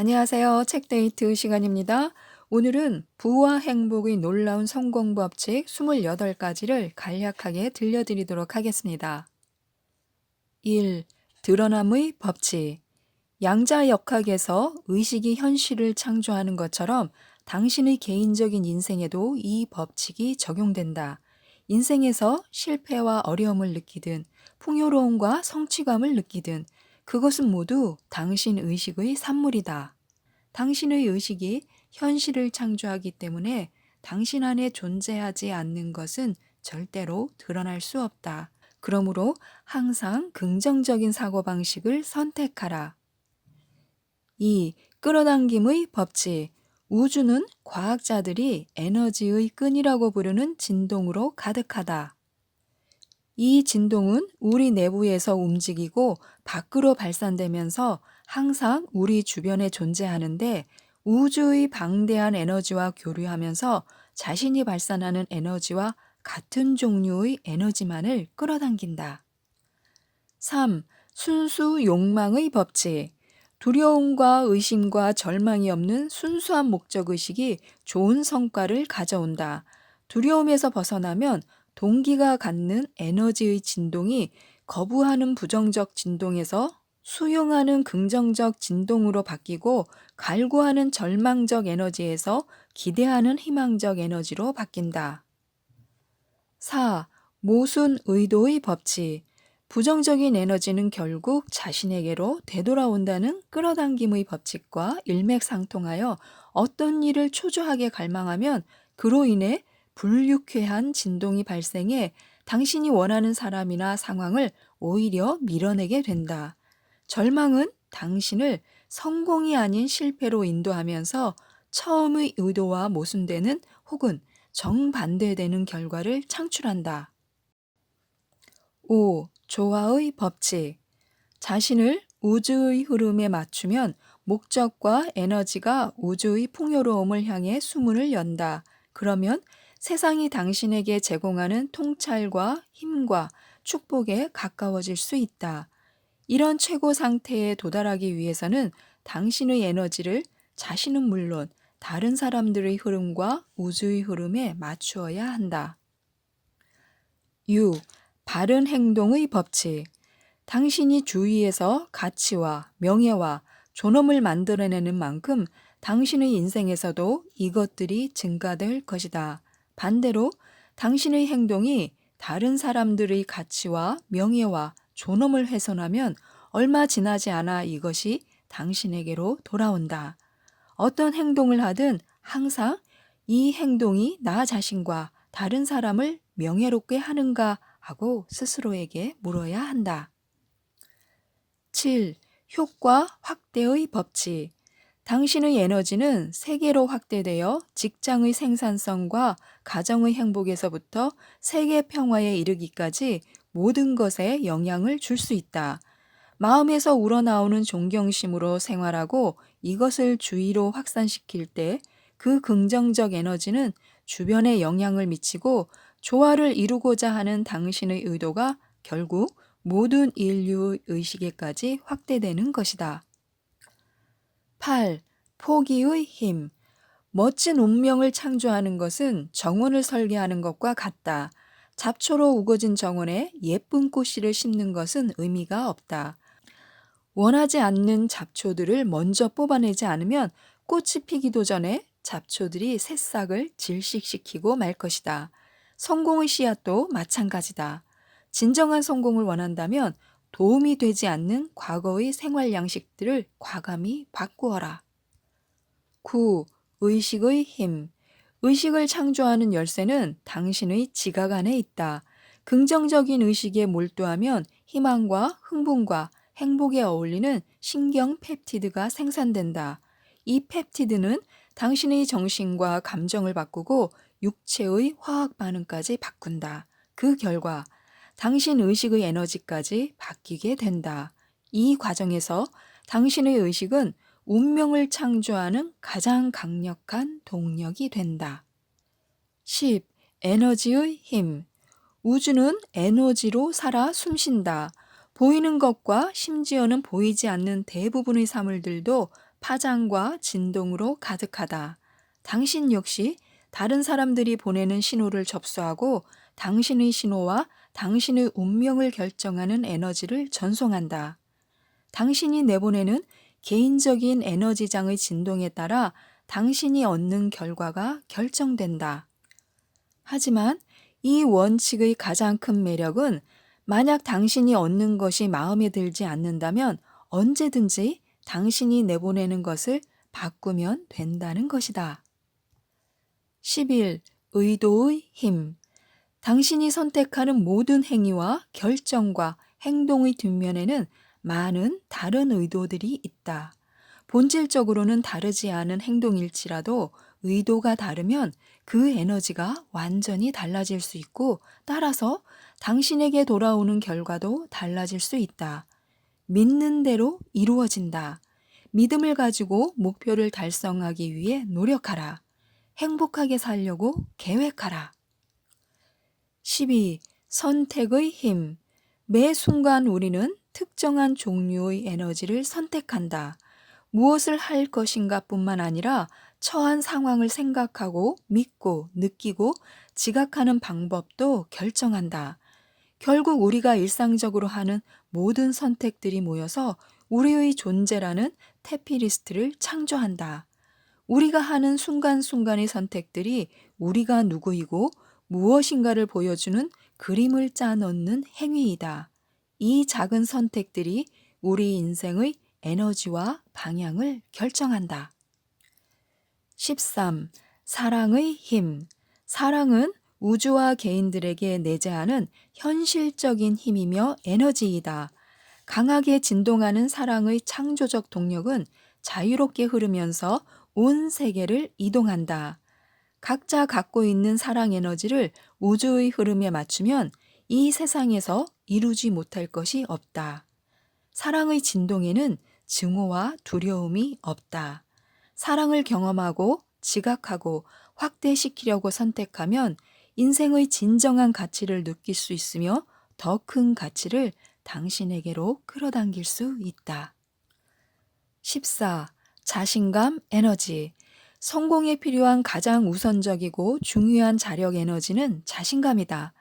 안녕하세요. 책데이트 시간입니다. 오늘은 부와 행복의 놀라운 성공 법칙 28가지를 간략하게 들려드리도록 하겠습니다. 1. 드러남의 법칙. 양자역학에서 의식이 현실을 창조하는 것처럼 당신의 개인적인 인생에도 이 법칙이 적용된다. 인생에서 실패와 어려움을 느끼든 풍요로움과 성취감을 느끼든 그것은 모두 당신 의식의 산물이다. 당신의 의식이 현실을 창조하기 때문에 당신 안에 존재하지 않는 것은 절대로 드러날 수 없다. 그러므로 항상 긍정적인 사고방식을 선택하라. 2. 끌어당김의 법칙. 우주는 과학자들이 에너지의 끈이라고 부르는 진동으로 가득하다. 이 진동은 우리 내부에서 움직이고 밖으로 발산되면서 항상 우리 주변에 존재하는데 우주의 방대한 에너지와 교류하면서 자신이 발산하는 에너지와 같은 종류의 에너지만을 끌어당긴다. 3. 순수 욕망의 법칙. 두려움과 의심과 절망이 없는 순수한 목적의식이 좋은 성과를 가져온다. 두려움에서 벗어나면 동기가 갖는 에너지의 진동이 거부하는 부정적 진동에서 수용하는 긍정적 진동으로 바뀌고 갈구하는 절망적 에너지에서 기대하는 희망적 에너지로 바뀐다. 4. 모순 의도의 법칙. 부정적인 에너지는 결국 자신에게로 되돌아온다는 끌어당김의 법칙과 일맥상통하여 어떤 일을 초조하게 갈망하면 그로 인해 불유쾌한 진동이 발생해 당신이 원하는 사람이나 상황을 오히려 밀어내게 된다. 절망은 당신을 성공이 아닌 실패로 인도하면서 처음의 의도와 모순되는 혹은 정반대되는 결과를 창출한다. 5. 조화의 법칙. 자신을 우주의 흐름에 맞추면 목적과 에너지가 우주의 풍요로움을 향해 수문을 연다. 그러면 세상이 당신에게 제공하는 통찰과 힘과 축복에 가까워질 수 있다. 이런 최고 상태에 도달하기 위해서는 당신의 에너지를 자신은 물론 다른 사람들의 흐름과 우주의 흐름에 맞추어야 한다. 6. 바른 행동의 법칙. 당신이 주위에서 가치와 명예와 존엄을 만들어내는 만큼 당신의 인생에서도 이것들이 증가될 것이다. 반대로 당신의 행동이 다른 사람들의 가치와 명예와 존엄을 훼손하면 얼마 지나지 않아 이것이 당신에게로 돌아온다. 어떤 행동을 하든 항상 이 행동이 나 자신과 다른 사람을 명예롭게 하는가 하고 스스로에게 물어야 한다. 7. 효과 확대의 법칙. 당신의 에너지는 세계로 확대되어 직장의 생산성과 가정의 행복에서부터 세계 평화에 이르기까지 모든 것에 영향을 줄 수 있다. 마음에서 우러나오는 존경심으로 생활하고 이것을 주위로 확산시킬 때 그 긍정적 에너지는 주변에 영향을 미치고 조화를 이루고자 하는 당신의 의도가 결국 모든 인류의 의식에까지 확대되는 것이다. 8. 포기의 힘. 멋진 운명을 창조하는 것은 정원을 설계하는 것과 같다. 잡초로 우거진 정원에 예쁜 꽃씨를 심는 것은 의미가 없다. 원하지 않는 잡초들을 먼저 뽑아내지 않으면 꽃이 피기도 전에 잡초들이 새싹을 질식시키고 말 것이다. 성공의 씨앗도 마찬가지다. 진정한 성공을 원한다면 도움이 되지 않는 과거의 생활 양식들을 과감히 바꾸어라. 9. 의식의 힘. 의식을 창조하는 열쇠는 당신의 지각 안에 있다. 긍정적인 의식에 몰두하면 희망과 흥분과 행복에 어울리는 신경 펩티드가 생산된다. 이 펩티드는 당신의 정신과 감정을 바꾸고 육체의 화학 반응까지 바꾼다. 그 결과 당신 의식의 에너지까지 바뀌게 된다. 이 과정에서 당신의 의식은 운명을 창조하는 가장 강력한 동력이 된다. 10. 에너지의 힘. 우주는 에너지로 살아 숨쉰다. 보이는 것과 심지어는 보이지 않는 대부분의 사물들도 파장과 진동으로 가득하다. 당신 역시 다른 사람들이 보내는 신호를 접수하고 당신의 신호와 당신의 운명을 결정하는 에너지를 전송한다. 당신이 내보내는 개인적인 에너지장의 진동에 따라 당신이 얻는 결과가 결정된다. 하지만 이 원칙의 가장 큰 매력은 만약 당신이 얻는 것이 마음에 들지 않는다면 언제든지 당신이 내보내는 것을 바꾸면 된다는 것이다. 11. 의도의 힘. 당신이 선택하는 모든 행위와 결정과 행동의 뒷면에는 많은 다른 의도들이 있다. 본질적으로는 다르지 않은 행동일지라도 의도가 다르면 그 에너지가 완전히 달라질 수 있고 따라서 당신에게 돌아오는 결과도 달라질 수 있다. 믿는 대로 이루어진다. 믿음을 가지고 목표를 달성하기 위해 노력하라. 행복하게 살려고 계획하라. 12. 선택의 힘. 매 순간 우리는 특정한 종류의 에너지를 선택한다. 무엇을 할 것인가 뿐만 아니라 처한 상황을 생각하고 믿고 느끼고 지각하는 방법도 결정한다. 결국 우리가 일상적으로 하는 모든 선택들이 모여서 우리의 존재라는 태피리스트를 창조한다. 우리가 하는 순간순간의 선택들이 우리가 누구이고 무엇인가를 보여주는 그림을 짜놓는 행위이다. 이 작은 선택들이 우리 인생의 에너지와 방향을 결정한다. 13. 사랑의 힘. 사랑은 우주와 개인들에게 내재하는 현실적인 힘이며 에너지이다. 강하게 진동하는 사랑의 창조적 동력은 자유롭게 흐르면서 온 세계를 이동한다. 각자 갖고 있는 사랑 에너지를 우주의 흐름에 맞추면 이 세상에서 이루지 못할 것이 없다. 사랑의 진동에는 증오와 두려움이 없다. 사랑을 경험하고 지각하고 확대시키려고 선택하면 인생의 진정한 가치를 느낄 수 있으며 더 큰 가치를 당신에게로 끌어당길 수 있다. 14. 자신감 에너지. 성공에 필요한 가장 우선적이고 중요한 자력 에너지는 자신감이다.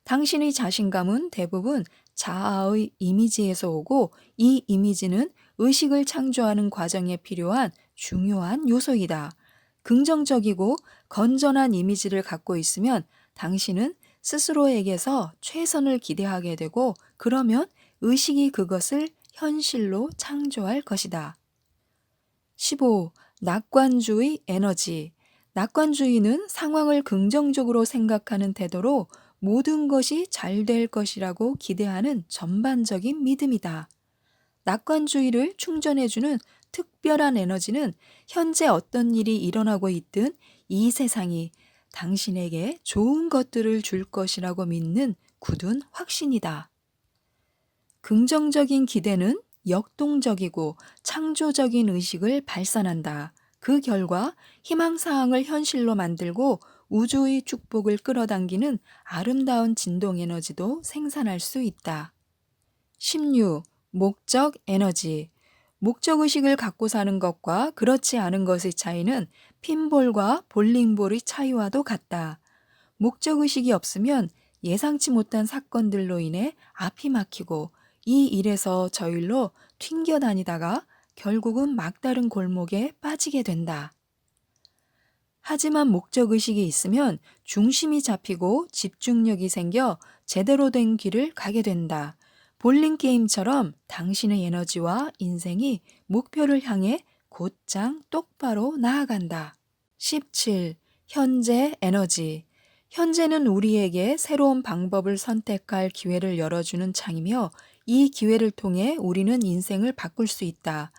당신의 자신감은 대부분 자아의 이미지에서 오고 이 이미지는 의식을 창조하는 과정에 필요한 중요한 요소이다. 긍정적이고 건전한 이미지를 갖고 있으면 당신은 스스로에게서 최선을 기대하게 되고 그러면 의식이 그것을 현실로 창조할 것이다. 15. 낙관주의 에너지. 낙관주의는 상황을 긍정적으로 생각하는 태도로 모든 것이 잘 될 것이라고 기대하는 전반적인 믿음이다. 낙관주의를 충전해주는 특별한 에너지는 현재 어떤 일이 일어나고 있든 이 세상이 당신에게 좋은 것들을 줄 것이라고 믿는 굳은 확신이다. 긍정적인 기대는 역동적이고 창조적인 의식을 발산한다. 그 결과 희망사항을 현실로 만들고 우주의 축복을 끌어당기는 아름다운 진동 에너지도 생산할 수 있다. 16. 목적 에너지. 목적의식을 갖고 사는 것과 그렇지 않은 것의 차이는 핀볼과 볼링볼의 차이와도 같다. 목적의식이 없으면 예상치 못한 사건들로 인해 앞이 막히고 이 일에서 저 일로 튕겨 다니다가 결국은 막다른 골목에 빠지게 된다. 하지만 목적의식이 있으면 중심이 잡히고 집중력이 생겨 제대로 된 길을 가게 된다. 볼링 게임처럼 당신의 에너지와 인생이 목표를 향해 곧장 똑바로 나아간다. 17. 현재 에너지. 현재는 우리에게 새로운 방법을 선택할 기회를 열어주는 창이며 이 기회를 통해 우리는 인생을 바꿀 수 있다.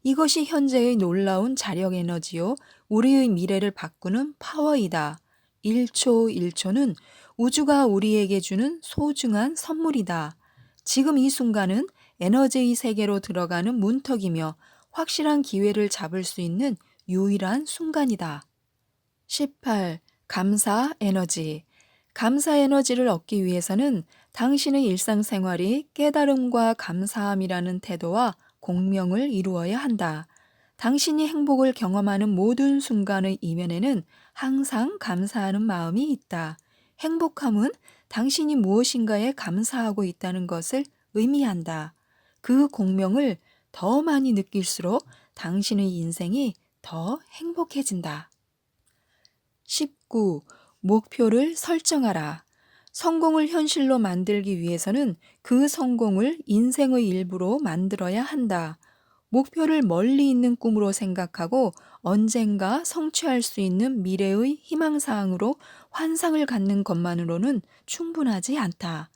이것이 현재의 놀라운 자력 에너지요. 우리의 미래를 바꾸는 파워이다. 1초 1초는 우주가 우리에게 주는 소중한 선물이다. 지금 이 순간은 에너지의 세계로 들어가는 문턱이며 확실한 기회를 잡을 수 있는 유일한 순간이다. 18. 감사 에너지. 감사 에너지를 얻기 위해서는 당신의 일상생활이 깨달음과 감사함이라는 태도와 공명을 이루어야 한다. 당신이 행복을 경험하는 모든 순간의 이면에는 항상 감사하는 마음이 있다. 행복함은 당신이 무엇인가에 감사하고 있다는 것을 의미한다. 그 공명을 더 많이 느낄수록 당신의 인생이 더 행복해진다. 19. 목표를 설정하라. 성공을 현실로 만들기 위해서는 그 성공을 인생의 일부로 만들어야 한다. 목표를 멀리 있는 꿈으로 생각하고 언젠가 성취할 수 있는 미래의 희망사항으로 환상을 갖는 것만으로는 충분하지 않다.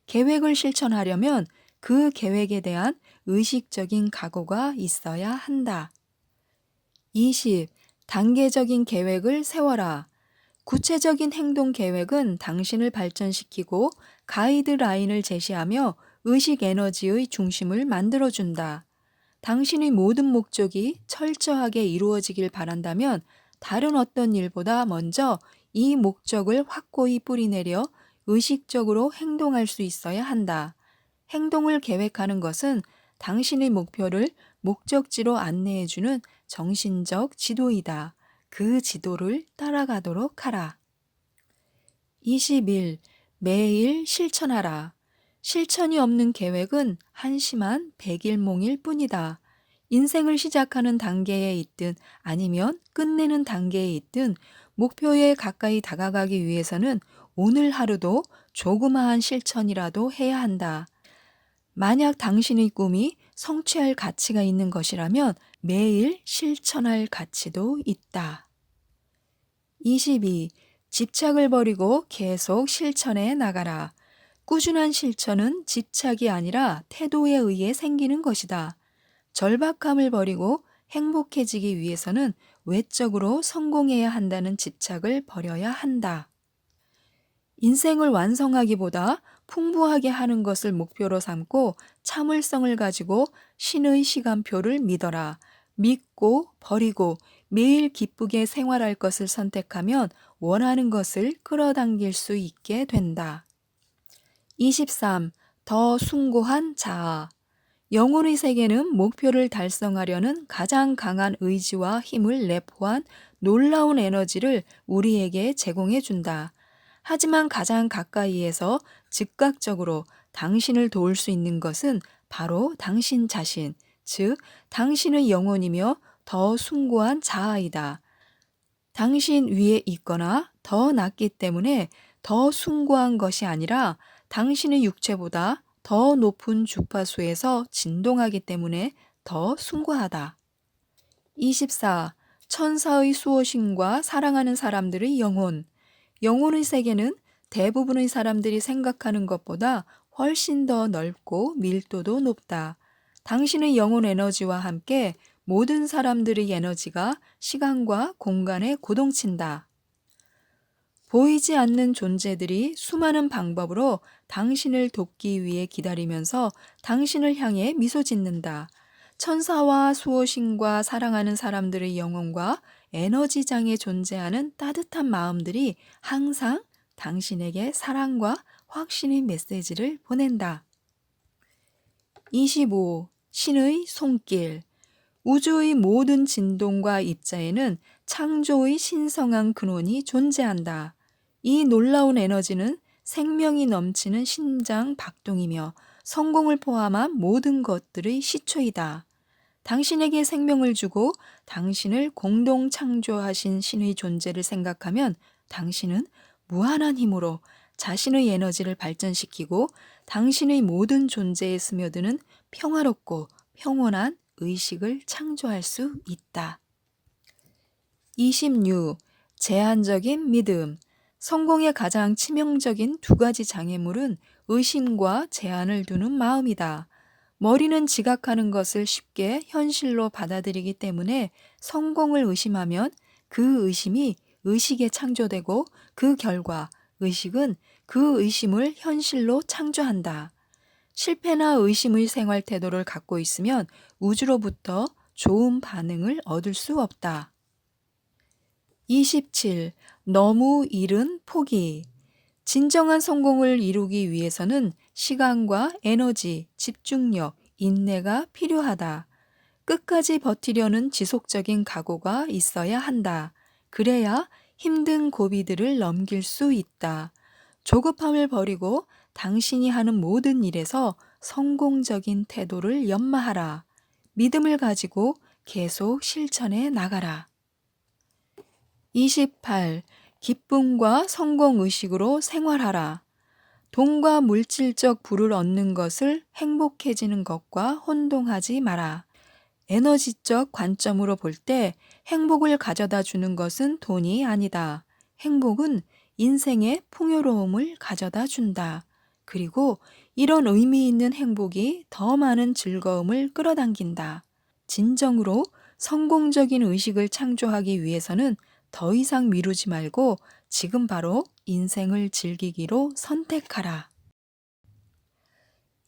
계획을 실천하려면 그 계획에 대한 의식적인 각오가 있어야 한다. 20. 단계적인 계획을 세워라. 구체적인 행동 계획은 당신을 발전시키고 가이드라인을 제시하며 의식 에너지의 중심을 만들어준다. 당신의 모든 목적이 철저하게 이루어지길 바란다면 다른 어떤 일보다 먼저 이 목적을 확고히 뿌리내려 의식적으로 행동할 수 있어야 한다. 행동을 계획하는 것은 당신의 목표를 목적지로 안내해주는 정신적 지도이다. 그 지도를 따라가도록 하라. 21. 매일 실천하라. 실천이 없는 계획은 한심한 백일몽일 뿐이다. 인생을 시작하는 단계에 있든 아니면 끝내는 단계에 있든 목표에 가까이 다가가기 위해서는 오늘 하루도 조그마한 실천이라도 해야 한다. 만약 당신의 꿈이 성취할 가치가 있는 것이라면 매일 실천할 가치도 있다. 22. 집착을 버리고 계속 실천해 나가라. 꾸준한 실천은 집착이 아니라 태도에 의해 생기는 것이다. 절박함을 버리고 행복해지기 위해서는 외적으로 성공해야 한다는 집착을 버려야 한다. 인생을 완성하기보다 풍부하게 하는 것을 목표로 삼고 참을성을 가지고 신의 시간표를 믿어라. 믿고 버리고 매일 기쁘게 생활할 것을 선택하면 원하는 것을 끌어당길 수 있게 된다. 23. 더 숭고한 자아. 영혼의 세계는 목표를 달성하려는 가장 강한 의지와 힘을 내포한 놀라운 에너지를 우리에게 제공해 준다. 하지만 가장 가까이에서 즉각적으로 당신을 도울 수 있는 것은 바로 당신 자신, 즉 당신의 영혼이며 더 숭고한 자아이다. 당신 위에 있거나 더 낮기 때문에 더 숭고한 것이 아니라 당신의 육체보다 더 높은 주파수에서 진동하기 때문에 더 숭고하다. 24. 천사의 수호신과 사랑하는 사람들의 영혼. 영혼의 세계는 대부분의 사람들이 생각하는 것보다 훨씬 더 넓고 밀도도 높다. 당신의 영혼 에너지와 함께 모든 사람들의 에너지가 시간과 공간에 고동친다. 보이지 않는 존재들이 수많은 방법으로 당신을 돕기 위해 기다리면서 당신을 향해 미소 짓는다. 천사와 수호신과 사랑하는 사람들의 영혼과 에너지장에 존재하는 따뜻한 마음들이 항상 당신에게 사랑과 확신의 메시지를 보낸다. 25. 신의 손길. 우주의 모든 진동과 입자에는 창조의 신성한 근원이 존재한다. 이 놀라운 에너지는 생명이 넘치는 심장 박동이며 성공을 포함한 모든 것들의 시초이다. 당신에게 생명을 주고 당신을 공동 창조하신 신의 존재를 생각하면 당신은 무한한 힘으로 자신의 에너지를 발전시키고 당신의 모든 존재에 스며드는 평화롭고 평온한 의식을 창조할 수 있다. 26. 제한적인 믿음. 성공의 가장 치명적인 두 가지 장애물은 의심과 제한을 두는 마음이다. 머리는 지각하는 것을 쉽게 현실로 받아들이기 때문에 성공을 의심하면 그 의심이 의식에 창조되고 그 결과 의식은 그 의심을 현실로 창조한다. 실패나 의심의 생활 태도를 갖고 있으면 우주로부터 좋은 반응을 얻을 수 없다. 27. 너무 이른 포기. 진정한 성공을 이루기 위해서는 시간과 에너지, 집중력, 인내가 필요하다. 끝까지 버티려는 지속적인 각오가 있어야 한다. 그래야 힘든 고비들을 넘길 수 있다. 조급함을 버리고 당신이 하는 모든 일에서 성공적인 태도를 연마하라. 믿음을 가지고 계속 실천해 나가라. 28. 기쁨과 성공 의식으로 생활하라. 돈과 물질적 부를 얻는 것을 행복해지는 것과 혼동하지 마라. 에너지적 관점으로 볼 때 행복을 가져다 주는 것은 돈이 아니다. 행복은 인생의 풍요로움을 가져다 준다. 그리고 이런 의미 있는 행복이 더 많은 즐거움을 끌어당긴다. 진정으로 성공적인 의식을 창조하기 위해서는 더 이상 미루지 말고 지금 바로 인생을 즐기기로 선택하라.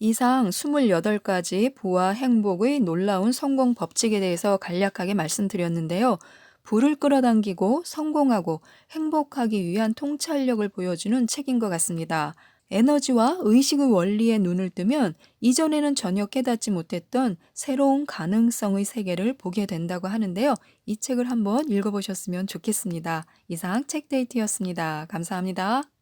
이상 28가지 부와 행복의 놀라운 성공 법칙에 대해서 간략하게 말씀드렸는데요. 부를 끌어당기고 성공하고 행복하기 위한 통찰력을 보여주는 책인 것 같습니다. 에너지와 의식의 원리에 눈을 뜨면 이전에는 전혀 깨닫지 못했던 새로운 가능성의 세계를 보게 된다고 하는데요. 이 책을 한번 읽어보셨으면 좋겠습니다. 이상 책데이트였습니다. 감사합니다.